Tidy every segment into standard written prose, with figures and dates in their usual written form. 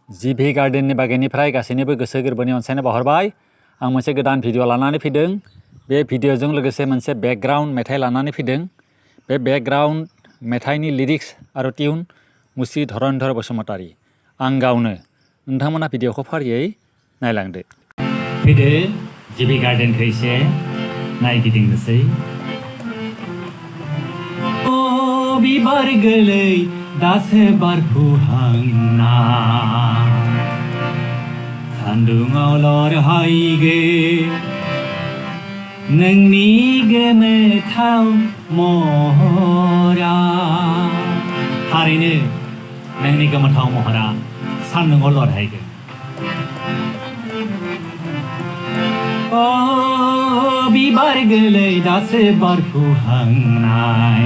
जिभि गार्डेननि बागैनिफ्राय गासैनिबो गोसो गोरबोनि अनसायनाय बावहरबाय। आं मोनसे गोदान भिडिअ लानानै फैदों। बे भिडिअजों लोगोसे मोनसे बेकग्राउन्ड मेथाइ लानानै फैदों। बे बेकग्राउन्ड मेथाइनि लिरिक्स आरो टिउन मुस्रि धरनीधर बसुमतारी। आं गावनो। नोंथांमोना भिडिअखौ फारियै नायलांदो। फैदो जिभि गार्डेनखौ एसे नायगिदिंनोसै। बिबार गोरलै दासो बारफुहांनाय सान्दुङाव लरहायगोन नोंनि गोमोथाव महरा। थारैनो नोंनि गोमोथाव महरा सान्दुङाव लरहायगोन। बिबार गोरलै दासो बारफुहांनाय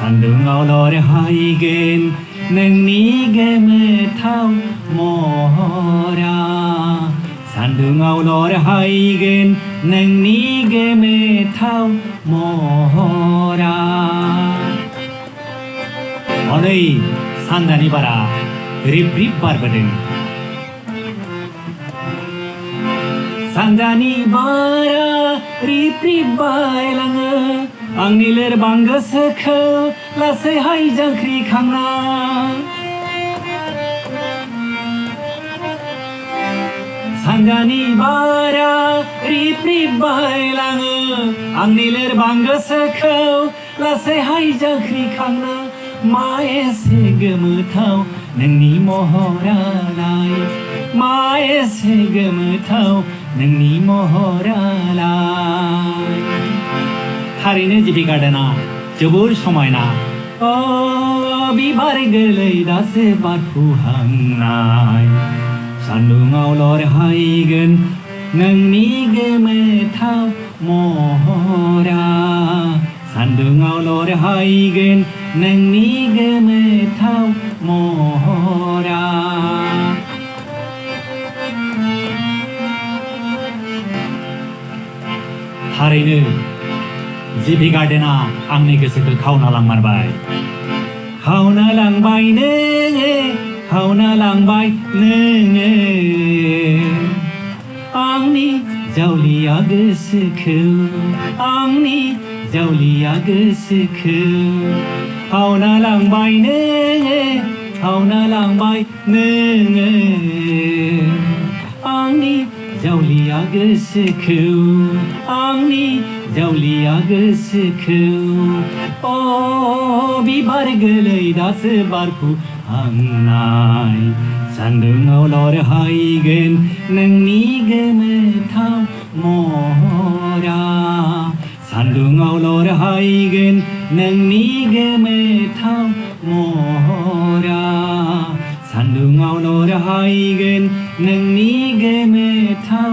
सान्दुङाव लरहायगोन नोंनि गोमोथाव महरा। सान्दुङाव लरहायगोन नोंनि गोमोथाव महरा। हनै सानजानि बारा रिब रिब बारबोदों। सानजानि बारा रिब रिब बायलाङो आंनि लोरबां गोसोखौ लासैहाय जांख्रिखांना। सानजानि बारा रिब रिब बायलाङो आंनि लोरबां गोसोखौ लासैहाय जांख्रिखांना। मा एसे गोमोथाव नोंनि महरालाय, मा एसे गोमोथाव नोंनि महरालाय। थारैनो जिभि गार्डेना जोबोर समायना। बिबार गोरलै दासो बारफुहांनाय सान्दुङाव लरहायगोन नोंनि गोमोथाव महरा। सान्दुङाव लरहायगोन नोंनि गोमोथाव महरा। थारैनो जिभि गार्डेना आंनि गोसोखौ खावना लांमारबाय। खावना लांबाय नोङो, खावना लांबाय नोङो आंनि जावलिया गोसोखौ, आंनि जावलिया गोसोखौ। खावना लांबाय नोङो, खावना लांबाय नोङो आंनि जावलिया गोसोखौ, आंनि जावलिया गोसोखौ। बिबार गोरलै दासो बारफुहांनाय सान्दुङाव लरहायगोन नोंनि गोमोथाव महरा। सान्दुङाव लरहायगोन नोंनि गोमोथाव महरा। सान्दुङाव लरहायगोन नोंनि गोमोथाव